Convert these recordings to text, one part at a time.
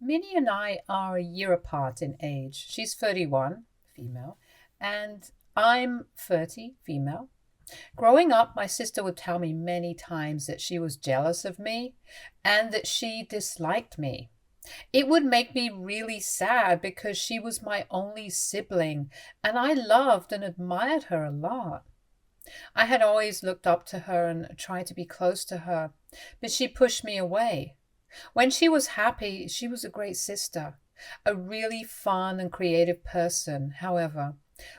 Minnie and I are a year apart in age. She's 31, female, and I'm 30, female. Growing up, my sister would tell me many times that she was jealous of me and that she disliked me. It would make me really sad because she was my only sibling and I loved and admired her a lot. I had always looked up to her and tried to be close to her, but she pushed me away. When she was happy, she was a great sister, a really fun and creative person. However,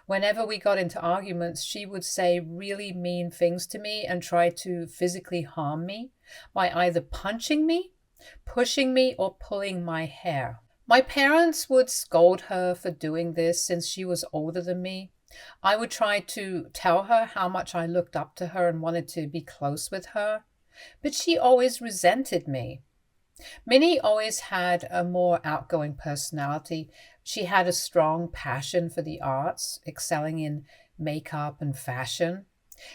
whenever we got into arguments, she would say really mean things to me and try to physically harm me by either punching me, pushing me, or pulling my hair. My parents would scold her for doing this since she was older than me. I would try to tell her how much I looked up to her and wanted to be close with her, but she always resented me. Minnie always had a more outgoing personality. She had a strong passion for the arts, excelling in makeup and fashion.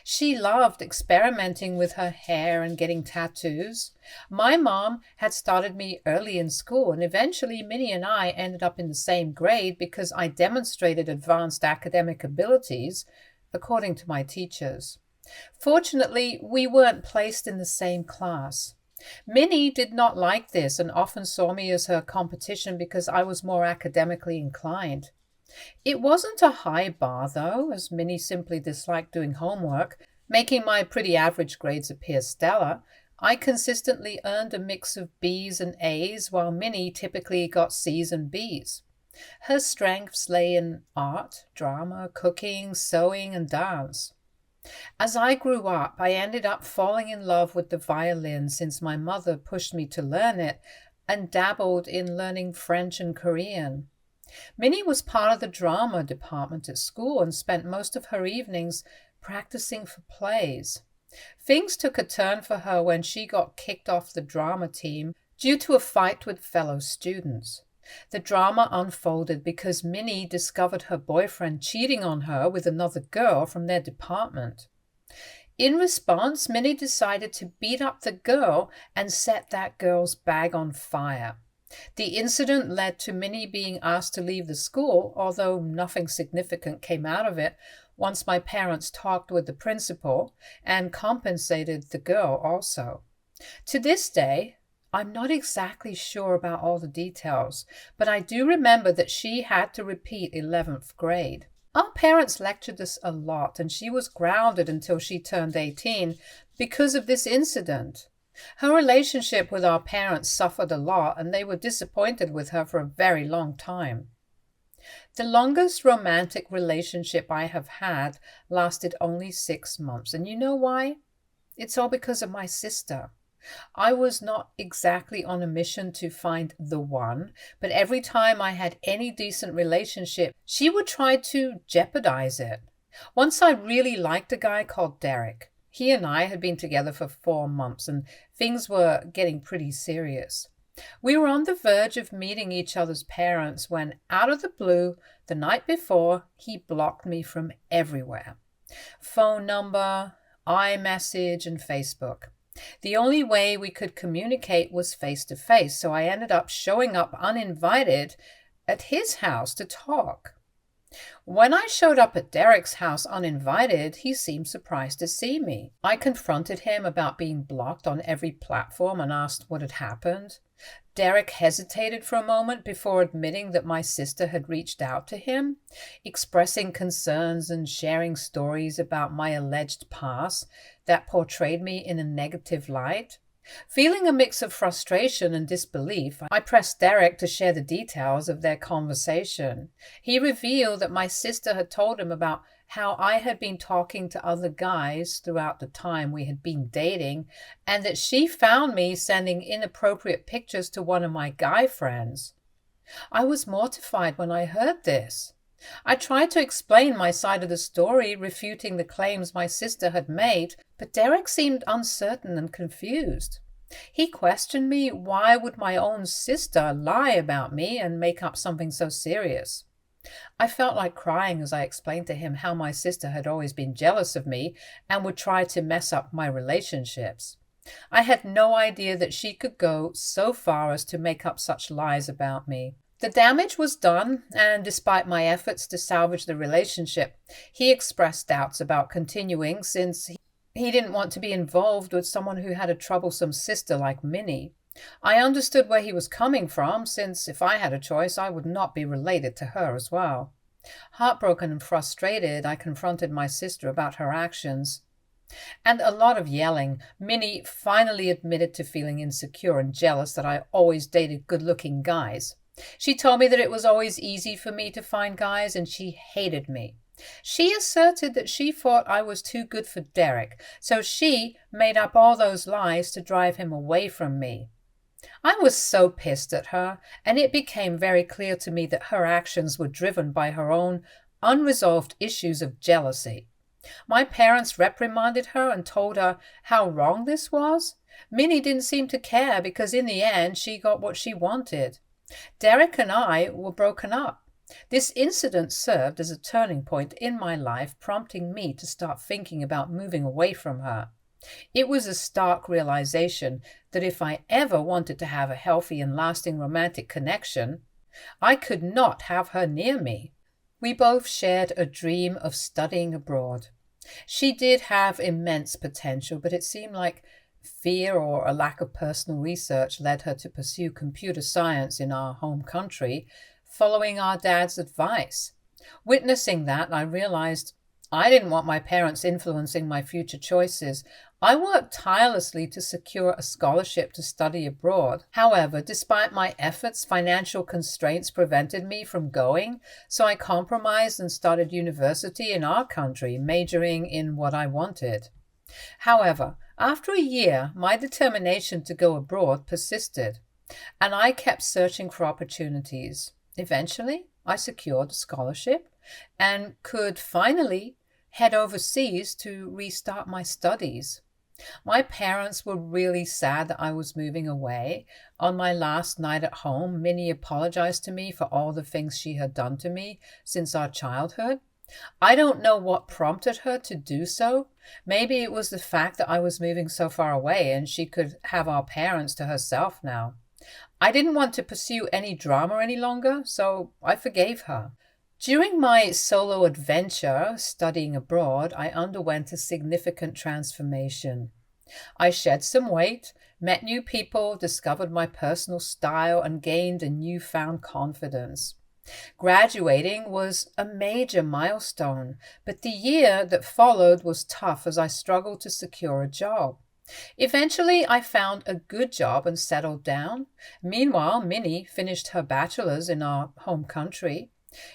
She loved experimenting with her hair and getting tattoos. My mom had started me early in school, and eventually Minnie and I ended up in the same grade because I demonstrated advanced academic abilities, according to my teachers. Fortunately, we weren't placed in the same class. Minnie did not like this and often saw me as her competition because I was more academically inclined. It wasn't a high bar, though, as Minnie simply disliked doing homework, making my pretty average grades appear stellar. I consistently earned a mix of B's and A's, while Minnie typically got C's and B's. Her strengths lay in art, drama, cooking, sewing, and dance. As I grew up, I ended up falling in love with the violin since my mother pushed me to learn it and dabbled in learning French and Korean. Minnie was part of the drama department at school and spent most of her evenings practicing for plays. Things took a turn for her when she got kicked off the drama team due to a fight with fellow students. The drama unfolded because Minnie discovered her boyfriend cheating on her with another girl from their department. In response, Minnie decided to beat up the girl and set that girl's bag on fire. The incident led to Minnie being asked to leave the school, although nothing significant came out of it once my parents talked with the principal and compensated the girl also. To this day, I'm not exactly sure about all the details, but I do remember that she had to repeat 11th grade. Our parents lectured us a lot, and she was grounded until she turned 18 because of this incident. Her relationship with our parents suffered a lot, and they were disappointed with her for a very long time. The longest romantic relationship I have had lasted only 6 months, and you know why? It's all because of my sister. I was not exactly on a mission to find the one, but every time I had any decent relationship, she would try to jeopardize it. Once I really liked a guy called Derek. He and I had been together for 4 months and things were getting pretty serious. We were on the verge of meeting each other's parents when, out of the blue, the night before, he blocked me from everywhere. Phone number, iMessage, and Facebook. The only way we could communicate was face to face, so I ended up showing up uninvited at his house to talk. When I showed up at Derek's house uninvited, he seemed surprised to see me. I confronted him about being blocked on every platform and asked what had happened. Derek hesitated for a moment before admitting that my sister had reached out to him, expressing concerns and sharing stories about my alleged past that portrayed me in a negative light. Feeling a mix of frustration and disbelief, I pressed Derek to share the details of their conversation. He revealed that my sister had told him about how I had been talking to other guys throughout the time we had been dating, and that she found me sending inappropriate pictures to one of my guy friends. I was mortified when I heard this. I tried to explain my side of the story, refuting the claims my sister had made, but Derek seemed uncertain and confused. He questioned me, why would my own sister lie about me and make up something so serious? I felt like crying as I explained to him how my sister had always been jealous of me and would try to mess up my relationships. I had no idea that she could go so far as to make up such lies about me. The damage was done, and despite my efforts to salvage the relationship, he expressed doubts about continuing since he didn't want to be involved with someone who had a troublesome sister like Minnie. I understood where he was coming from, since if I had a choice, I would not be related to her as well. Heartbroken and frustrated, I confronted my sister about her actions. And a lot of yelling, Minnie finally admitted to feeling insecure and jealous that I always dated good-looking guys. She told me that it was always easy for me to find guys and she hated me. She asserted that she thought I was too good for Derek, so she made up all those lies to drive him away from me. I was so pissed at her, and it became very clear to me that her actions were driven by her own unresolved issues of jealousy. My parents reprimanded her and told her how wrong this was. Minnie didn't seem to care because in the end she got what she wanted. Derek and I were broken up. This incident served as a turning point in my life, prompting me to start thinking about moving away from her. It was a stark realization that if I ever wanted to have a healthy and lasting romantic connection, I could not have her near me. We both shared a dream of studying abroad. She did have immense potential, but it seemed like fear or a lack of personal research led her to pursue computer science in our home country, following our dad's advice. Witnessing that, I realized I didn't want my parents influencing my future choices. I worked tirelessly to secure a scholarship to study abroad. However, despite my efforts, financial constraints prevented me from going, so I compromised and started university in our country, majoring in what I wanted. However, after a year, my determination to go abroad persisted, and I kept searching for opportunities. Eventually, I secured a scholarship and could finally head overseas to restart my studies. My parents were really sad that I was moving away. On my last night at home, Minnie apologized to me for all the things she had done to me since our childhood. I don't know what prompted her to do so. Maybe it was the fact that I was moving so far away and she could have our parents to herself now. I didn't want to pursue any drama any longer, so I forgave her. During my solo adventure studying abroad, I underwent a significant transformation. I shed some weight, met new people, discovered my personal style, and gained a newfound confidence. Graduating was a major milestone, but the year that followed was tough as I struggled to secure a job. Eventually, I found a good job and settled down. Meanwhile, Minnie finished her bachelor's in our home country.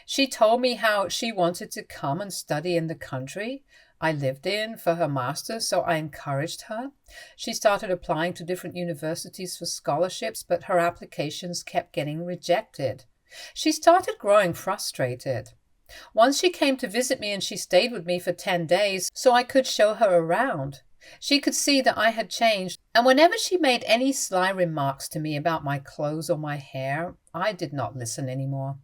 She told me how she wanted to come and study in the country I lived in for her master's, so I encouraged her. She started applying to different universities for scholarships, but her applications kept getting rejected. She started growing frustrated. Once she came to visit me and she stayed with me for 10 days so I could show her around. She could see that I had changed, and whenever she made any sly remarks to me about my clothes or my hair, I did not listen anymore.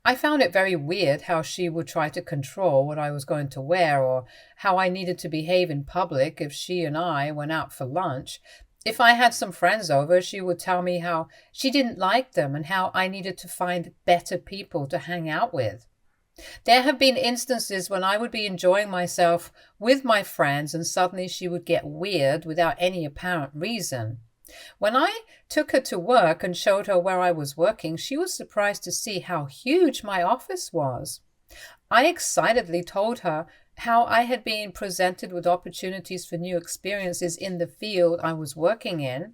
I found it very weird how she would try to control what I was going to wear or how I needed to behave in public if she and I went out for lunch. If I had some friends over, she would tell me how she didn't like them and how I needed to find better people to hang out with. There have been instances when I would be enjoying myself with my friends and suddenly she would get weird without any apparent reason. When I took her to work and showed her where I was working, she was surprised to see how huge my office was. I excitedly told her how I had been presented with opportunities for new experiences in the field I was working in,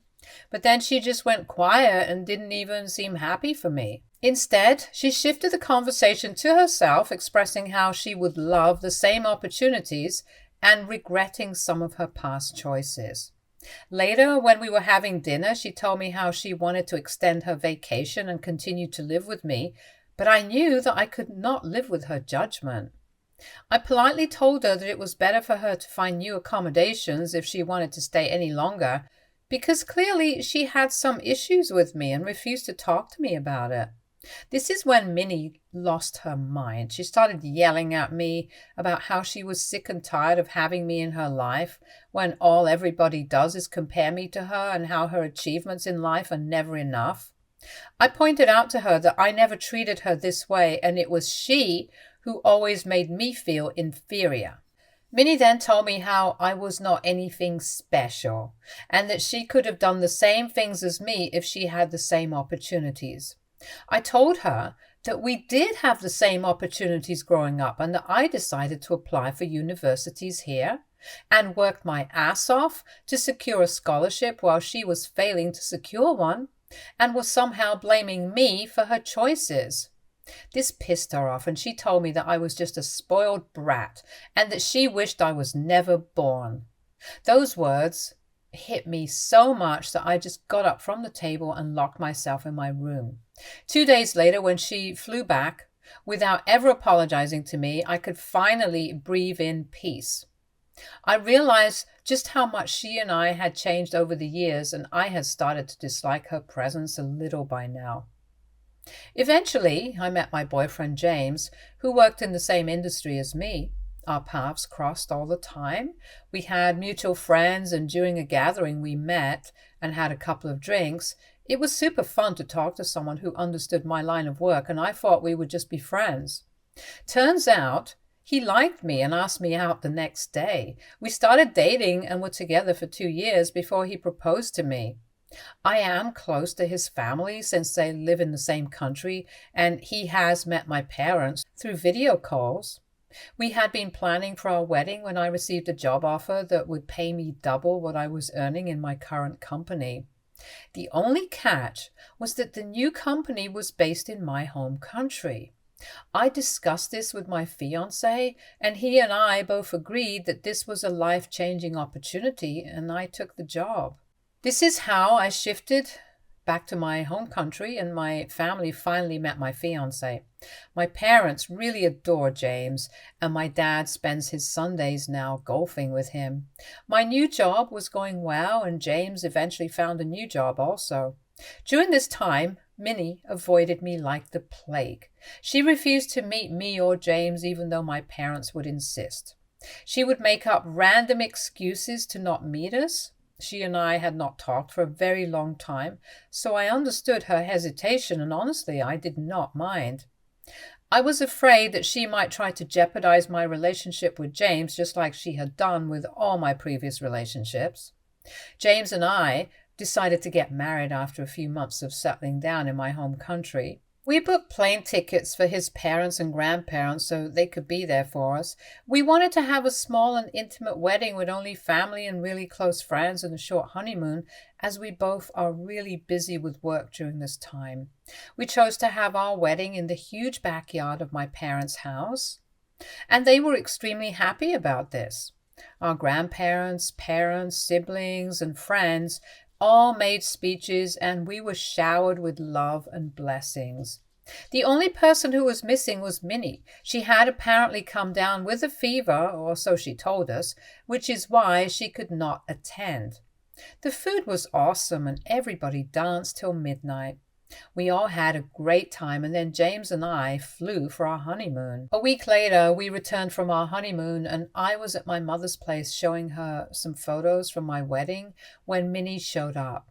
but then she just went quiet and didn't even seem happy for me. Instead, she shifted the conversation to herself, expressing how she would love the same opportunities and regretting some of her past choices. Later, when we were having dinner, she told me how she wanted to extend her vacation and continue to live with me, but I knew that I could not live with her judgment. I politely told her that it was better for her to find new accommodations if she wanted to stay any longer, because clearly she had some issues with me and refused to talk to me about it. This is when Minnie lost her mind. She started yelling at me about how she was sick and tired of having me in her life when all everybody does is compare me to her and how her achievements in life are never enough. I pointed out to her that I never treated her this way, and it was she who always made me feel inferior. Minnie then told me how I was not anything special, and that she could have done the same things as me if she had the same opportunities. I told her that we did have the same opportunities growing up and that I decided to apply for universities here and worked my ass off to secure a scholarship while she was failing to secure one and was somehow blaming me for her choices. This pissed her off, and she told me that I was just a spoiled brat and that she wished I was never born. Those words hit me so much that I just got up from the table and locked myself in my room. 2 days later, when she flew back, without ever apologizing to me, I could finally breathe in peace. I realized just how much she and I had changed over the years, and I had started to dislike her presence a little by now. Eventually, I met my boyfriend James, who worked in the same industry as me. Our paths crossed all the time. We had mutual friends, and during a gathering we met and had a couple of drinks. It was super fun to talk to someone who understood my line of work, and I thought we would just be friends. Turns out he liked me and asked me out the next day. We started dating and were together for 2 years before he proposed to me. I am close to his family since they live in the same country, and he has met my parents through video calls. We had been planning for our wedding when I received a job offer that would pay me double what I was earning in my current company. The only catch was that the new company was based in my home country. I discussed this with my fiancé, and he and I both agreed that this was a life-changing opportunity, and I took the job. This is how I shifted back to my home country, and my family finally met my fiancé. My parents really adore James, and my dad spends his Sundays now golfing with him. My new job was going well, and James eventually found a new job also. During this time, Minnie avoided me like the plague. She refused to meet me or James even though my parents would insist. She would make up random excuses to not meet us. She and I had not talked for a very long time, so I understood her hesitation, and honestly, I did not mind. I was afraid that she might try to jeopardize my relationship with James, just like she had done with all my previous relationships. James and I decided to get married after a few months of settling down in my home country. We booked plane tickets for his parents and grandparents so they could be there for us. We wanted to have a small and intimate wedding with only family and really close friends and a short honeymoon, as we both are really busy with work during this time. We chose to have our wedding in the huge backyard of my parents' house, and they were extremely happy about this. Our grandparents, parents, siblings, and friends all made speeches, and we were showered with love and blessings. The only person who was missing was Minnie. She had apparently come down with a fever, or so she told us, which is why she could not attend. The food was awesome, and everybody danced till midnight. We all had a great time, and then James and I flew for our honeymoon. A week later, we returned from our honeymoon, and I was at my mother's place showing her some photos from my wedding when Minnie showed up.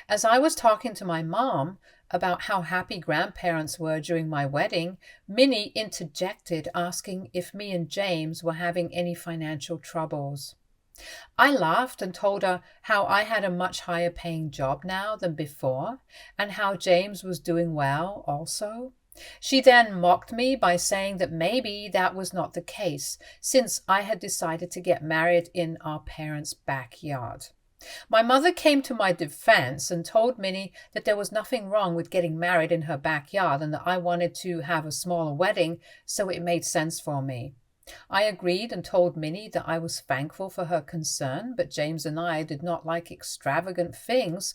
As I was talking to my mom about how happy grandparents were during my wedding, Minnie interjected, asking if me and James were having any financial troubles. I laughed and told her how I had a much higher paying job now than before, and how James was doing well also. She then mocked me by saying that maybe that was not the case, since I had decided to get married in our parents' backyard. My mother came to my defense and told Minnie that there was nothing wrong with getting married in her backyard and that I wanted to have a smaller wedding, so it made sense for me. I agreed and told Minnie that I was thankful for her concern, but James and I did not like extravagant things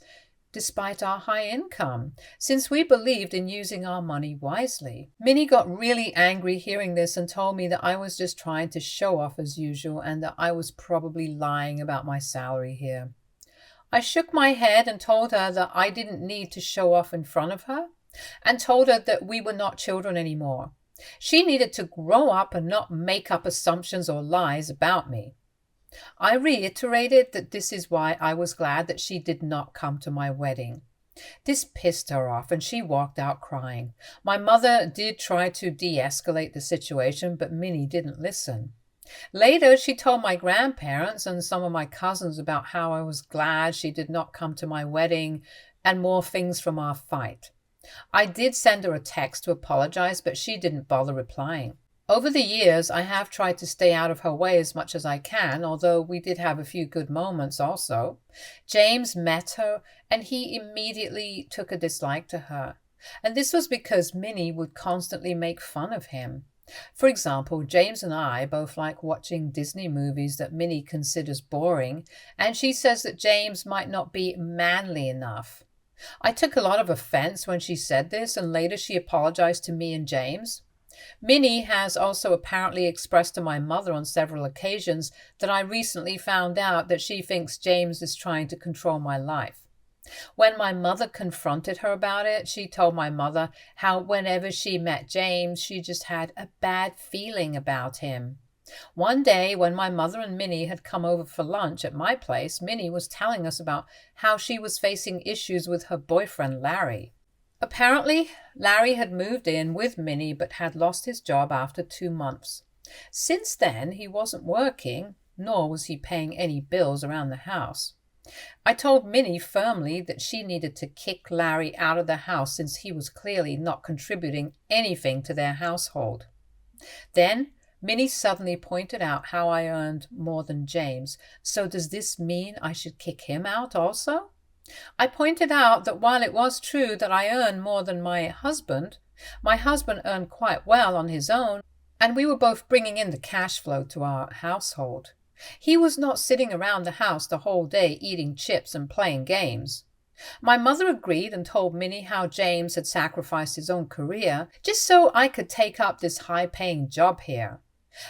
despite our high income, since we believed in using our money wisely. Minnie got really angry hearing this and told me that I was just trying to show off as usual and that I was probably lying about my salary here. I shook my head and told her that I didn't need to show off in front of her. and told her that we were not children anymore. She needed to grow up and not make up assumptions or lies about me. I reiterated that this is why I was glad that she did not come to my wedding. This pissed her off and she walked out crying. My mother did try to de-escalate the situation, but Minnie didn't listen. Later, she told my grandparents and some of my cousins about how I was glad she did not come to my wedding and more things from our fight. I did send her a text to apologize, but she didn't bother replying. Over the years, I have tried to stay out of her way as much as I can, although we did have a few good moments also. James met her, and he immediately took a dislike to her. And this was because Minnie would constantly make fun of him. For example, James and I both like watching Disney movies that Minnie considers boring, and she says that James might not be manly enough. I took a lot of offense when she said this, and later she apologized to me and James. Minnie has also apparently expressed to my mother on several occasions that I recently found out that she thinks James is trying to control my life. When my mother confronted her about it, she told my mother how whenever she met James, she just had a bad feeling about him. One day, when my mother and Minnie had come over for lunch at my place, Minnie was telling us about how she was facing issues with her boyfriend, Larry. Apparently, Larry had moved in with Minnie but had lost his job after 2 months. Since then, he wasn't working, nor was he paying any bills around the house. I told Minnie firmly that she needed to kick Larry out of the house since he was clearly not contributing anything to their household. Then, Minnie suddenly pointed out how I earned more than James. So does this mean I should kick him out also? I pointed out that while it was true that I earned more than my husband earned quite well on his own, and we were both bringing in the cash flow to our household. He was not sitting around the house the whole day eating chips and playing games. My mother agreed and told Minnie how James had sacrificed his own career just so I could take up this high-paying job here.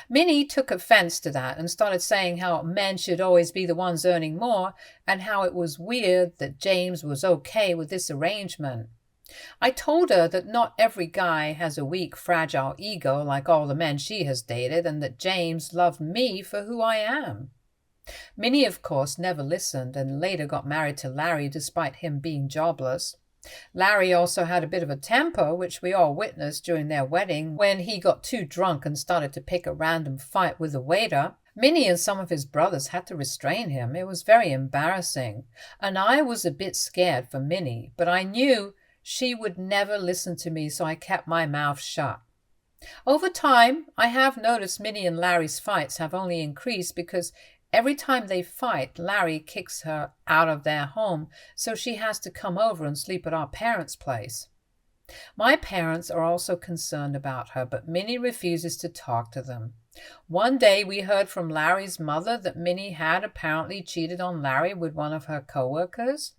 Minnie took offense to that and started saying how men should always be the ones earning more and how it was weird that James was okay with this arrangement. I told her that not every guy has a weak, fragile ego like all the men she has dated and that James loved me for who I am. Minnie, of course, never listened and later got married to Larry despite him being jobless. Larry also had a bit of a temper, which we all witnessed during their wedding when he got too drunk and started to pick a random fight with the waiter. Minnie and some of his brothers had to restrain him. It was very embarrassing, and I was a bit scared for Minnie, but I knew she would never listen to me, so I kept my mouth shut. Over time, I have noticed Minnie and Larry's fights have only increased because every time they fight, Larry kicks her out of their home, so she has to come over and sleep at our parents' place. My parents are also concerned about her, but Minnie refuses to talk to them. One day we heard from Larry's mother that Minnie had apparently cheated on Larry with one of her co-workers.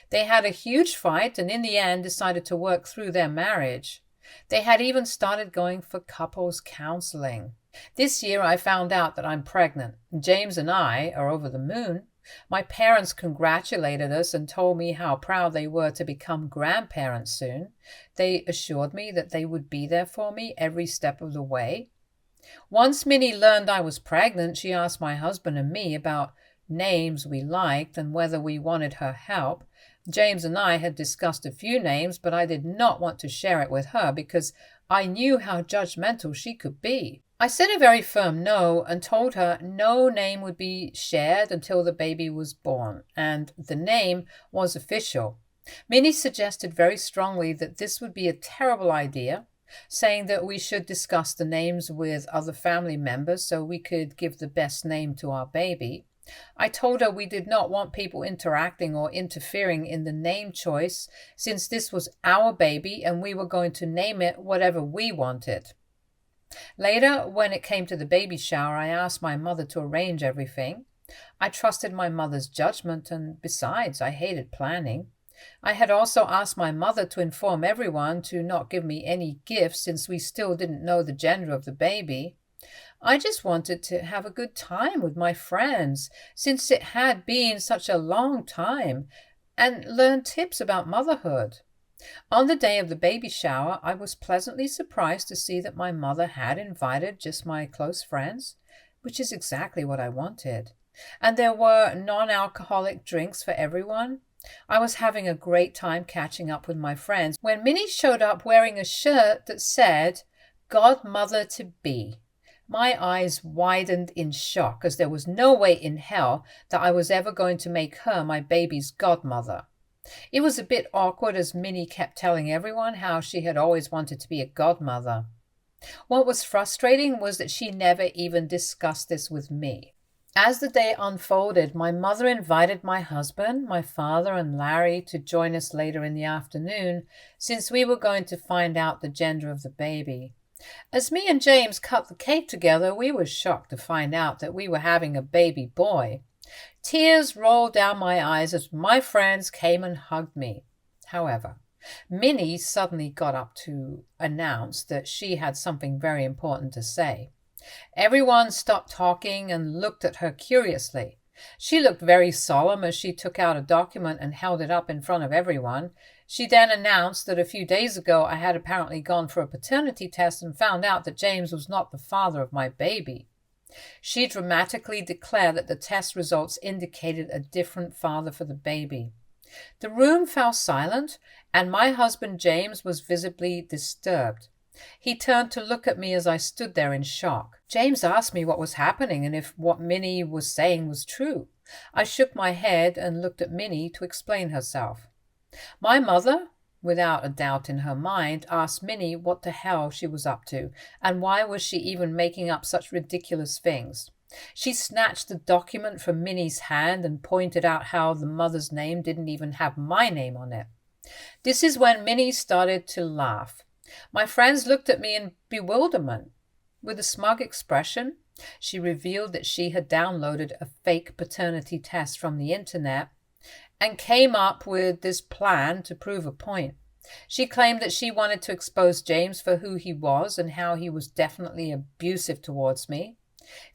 They had a huge fight and in the end decided to work through their marriage. They had even started going for couples counseling. This year I found out that I'm pregnant. James and I are over the moon. My parents congratulated us and told me how proud they were to become grandparents soon. They assured me that they would be there for me every step of the way. Once Minnie learned I was pregnant, she asked my husband and me about names we liked and whether we wanted her help. James and I had discussed a few names, but I did not want to share it with her because I knew how judgmental she could be. I said a very firm no and told her no name would be shared until the baby was born, and the name was official. Minnie suggested very strongly that this would be a terrible idea, saying that we should discuss the names with other family members so we could give the best name to our baby. I told her we did not want people interacting or interfering in the name choice since this was our baby and we were going to name it whatever we wanted. Later, when it came to the baby shower, I asked my mother to arrange everything. I trusted my mother's judgment, and besides, I hated planning. I had also asked my mother to inform everyone to not give me any gifts since we still didn't know the gender of the baby. I just wanted to have a good time with my friends since it had been such a long time and learn tips about motherhood. On the day of the baby shower, I was pleasantly surprised to see that my mother had invited just my close friends, which is exactly what I wanted. And there were non-alcoholic drinks for everyone. I was having a great time catching up with my friends when Minnie showed up wearing a shirt that said, Godmother to be. My eyes widened in shock, as there was no way in hell that I was ever going to make her my baby's godmother. It was a bit awkward as Minnie kept telling everyone how she had always wanted to be a godmother. What was frustrating was that she never even discussed this with me. As the day unfolded, my mother invited my husband, my father, and Larry to join us later in the afternoon, since we were going to find out the gender of the baby. As me and James cut the cake together, we were shocked to find out that we were having a baby boy. Tears rolled down my eyes as my friends came and hugged me. However, Minnie suddenly got up to announce that she had something very important to say. Everyone stopped talking and looked at her curiously. She looked very solemn as she took out a document and held it up in front of everyone. She then announced that a few days ago I had apparently gone for a paternity test and found out that James was not the father of my baby. She dramatically declared that the test results indicated a different father for the baby. The room fell silent, and my husband James was visibly disturbed. He turned to look at me as I stood there in shock. James asked me what was happening and if what Minnie was saying was true. I shook my head and looked at Minnie to explain herself. My mother, without a doubt in her mind, asked Minnie what the hell she was up to, and why was she even making up such ridiculous things. She snatched the document from Minnie's hand and pointed out how the mother's name didn't even have my name on it. This is when Minnie started to laugh. My friends looked at me in bewilderment. With a smug expression, she revealed that she had downloaded a fake paternity test from the internet and came up with this plan to prove a point. She claimed that she wanted to expose James for who he was and how he was definitely abusive towards me.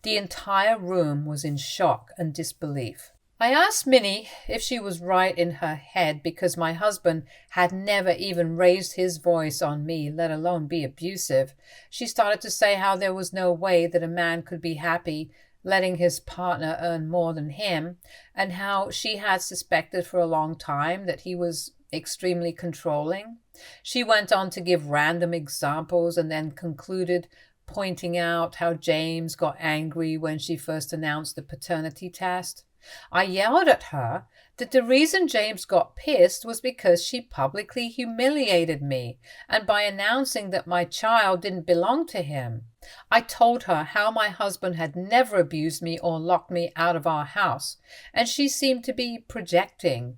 The entire room was in shock and disbelief. I asked Minnie if she was right in her head because my husband had never even raised his voice on me, let alone be abusive. She started to say how there was no way that a man could be happy letting his partner earn more than him, and how she had suspected for a long time that he was extremely controlling. She went on to give random examples and then concluded, pointing out how James got angry when she first announced the paternity test. I yelled at her that the reason James got pissed was because she publicly humiliated me, and by announcing that my child didn't belong to him. I told her how my husband had never abused me or locked me out of our house, and she seemed to be projecting.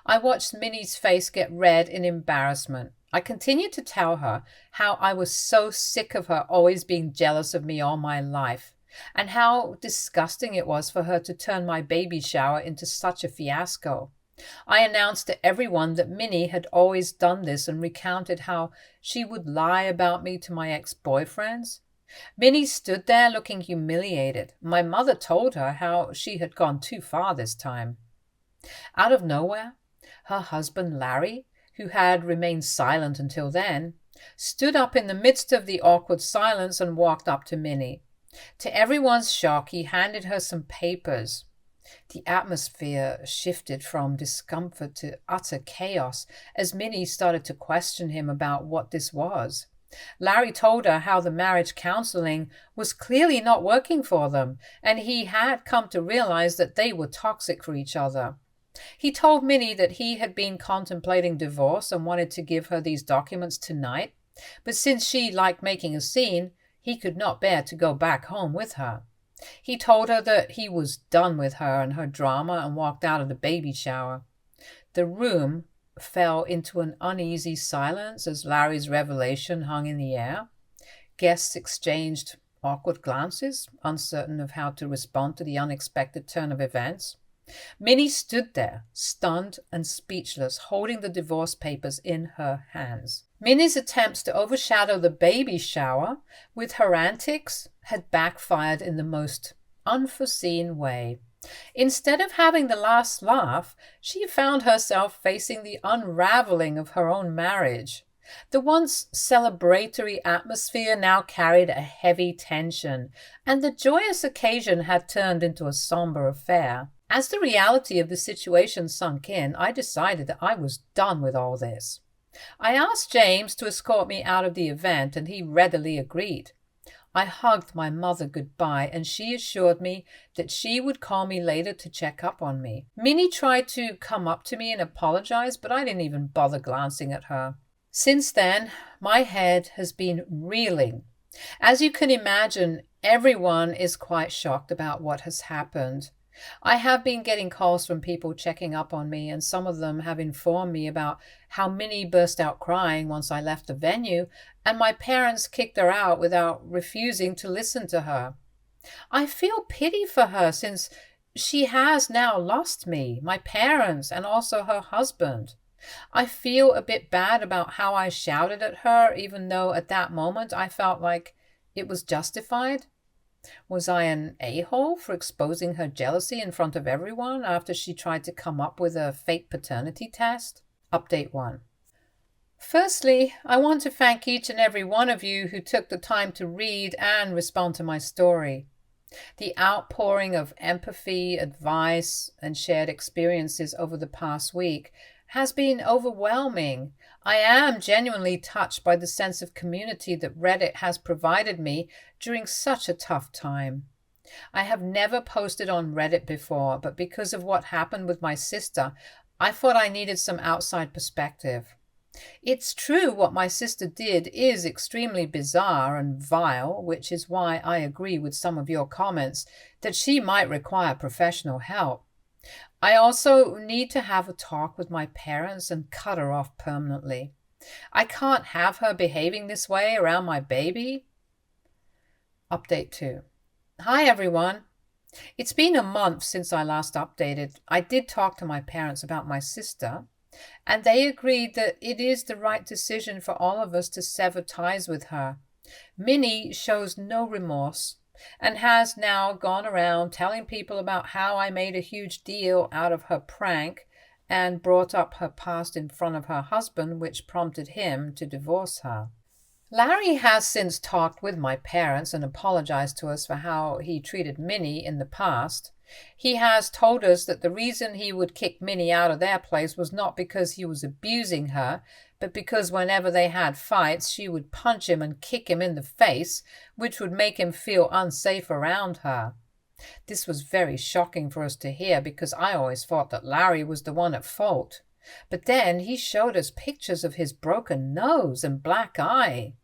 I watched Minnie's face get red in embarrassment. I continued to tell her how I was so sick of her always being jealous of me all my life, and how disgusting it was for her to turn my baby shower into such a fiasco. I announced to everyone that Minnie had always done this and recounted how she would lie about me to my ex-boyfriends. Minnie stood there looking humiliated. My mother told her how she had gone too far this time. Out of nowhere, her husband Larry, who had remained silent until then, stood up in the midst of the awkward silence and walked up to Minnie. To everyone's shock, he handed her some papers. The atmosphere shifted from discomfort to utter chaos as Minnie started to question him about what this was. Larry told her how the marriage counseling was clearly not working for them, and he had come to realize that they were toxic for each other. He told Minnie that he had been contemplating divorce and wanted to give her these documents tonight, but since she liked making a scene, he could not bear to go back home with her. He told her that he was done with her and her drama and walked out of the baby shower. The room fell into an uneasy silence as Larry's revelation hung in the air. Guests exchanged awkward glances, uncertain of how to respond to the unexpected turn of events. Minnie stood there, stunned and speechless, holding the divorce papers in her hands. Minnie's attempts to overshadow the baby shower with her antics had backfired in the most unforeseen way. Instead of having the last laugh, she found herself facing the unraveling of her own marriage. The once celebratory atmosphere now carried a heavy tension, and the joyous occasion had turned into a somber affair. As the reality of the situation sunk in, I decided that I was done with all this. I asked James to escort me out of the event, and he readily agreed. I hugged my mother goodbye, and she assured me that she would call me later to check up on me. Minnie tried to come up to me and apologize, but I didn't even bother glancing at her. Since then, my head has been reeling. As you can imagine, everyone is quite shocked about what has happened. I have been getting calls from people checking up on me, and some of them have informed me about how Minnie burst out crying once I left the venue, and my parents kicked her out without refusing to listen to her. I feel pity for her since she has now lost me, my parents, and also her husband. I feel a bit bad about how I shouted at her, even though at that moment I felt like it was justified. Was I an a-hole for exposing her jealousy in front of everyone after she tried to come up with a fake paternity test? Update 1. Firstly, I want to thank each and every one of you who took the time to read and respond to my story. The outpouring of empathy, advice, and shared experiences over the past week has been overwhelming. I am genuinely touched by the sense of community that Reddit has provided me during such a tough time. I have never posted on Reddit before, but because of what happened with my sister, I thought I needed some outside perspective. It's true what my sister did is extremely bizarre and vile, which is why I agree with some of your comments that she might require professional help. I also need to have a talk with my parents and cut her off permanently. I can't have her behaving this way around my baby. Update 2. Hi everyone. It's been a month since I last updated. I did talk to my parents about my sister, and they agreed that it is the right decision for all of us to sever ties with her. Minnie shows no remorse and has now gone around telling people about how I made a huge deal out of her prank and brought up her past in front of her husband, which prompted him to divorce her. Larry has since talked with my parents and apologized to us for how he treated Minnie in the past. He has told us that the reason he would kick Minnie out of their place was not because he was abusing her, but because whenever they had fights, she would punch him and kick him in the face, which would make him feel unsafe around her. This was very shocking for us to hear because I always thought that Larry was the one at fault. But then he showed us pictures of his broken nose and black eye.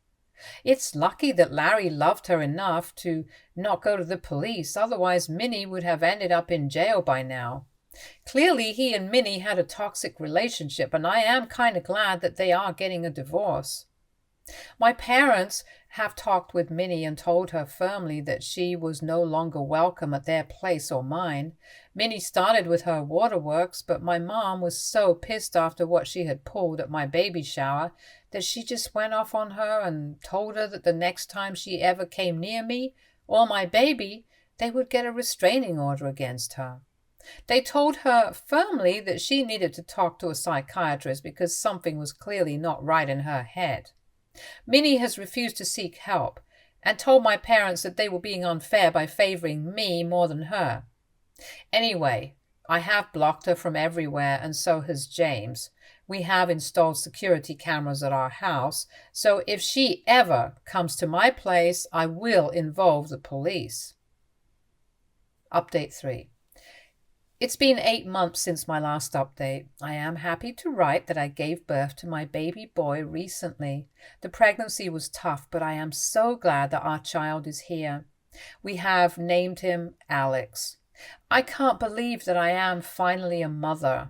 It's lucky that Larry loved her enough to not go to the police, otherwise Minnie would have ended up in jail by now. Clearly, he and Minnie had a toxic relationship, and I am kind of glad that they are getting a divorce. My parents have talked with Minnie and told her firmly that she was no longer welcome at their place or mine. Minnie started with her waterworks, but my mom was so pissed after what she had pulled at my baby shower that she just went off on her and told her that the next time she ever came near me or my baby, they would get a restraining order against her. They told her firmly that she needed to talk to a psychiatrist because something was clearly not right in her head. Minnie has refused to seek help and told my parents that they were being unfair by favoring me more than her. Anyway, I have blocked her from everywhere, and so has James. We have installed security cameras at our house, so if she ever comes to my place, I will involve the police. Update 3. It's been 8 months since my last update. I am happy to write that I gave birth to my baby boy recently. The pregnancy was tough, but I am so glad that our child is here. We have named him Alex. I can't believe that I am finally a mother.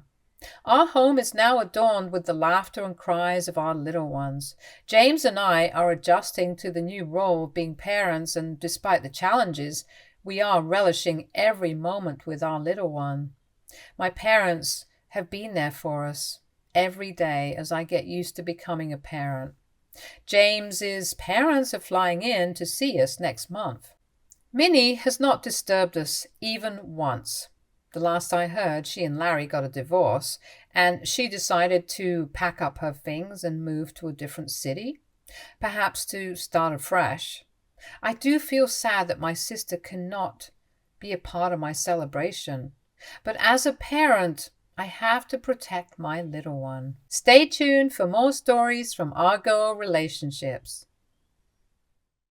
Our home is now adorned with the laughter and cries of our little ones. James and I are adjusting to the new role of being parents, and despite the challenges, we are relishing every moment with our little one. My parents have been there for us every day as I get used to becoming a parent. James's parents are flying in to see us next month. Minnie has not disturbed us even once. The last I heard, she and Larry got a divorce, and she decided to pack up her things and move to a different city, perhaps to start afresh. I do feel sad that my sister cannot be a part of my celebration, but as a parent, I have to protect my little one. Stay tuned for more stories from our girl relationships.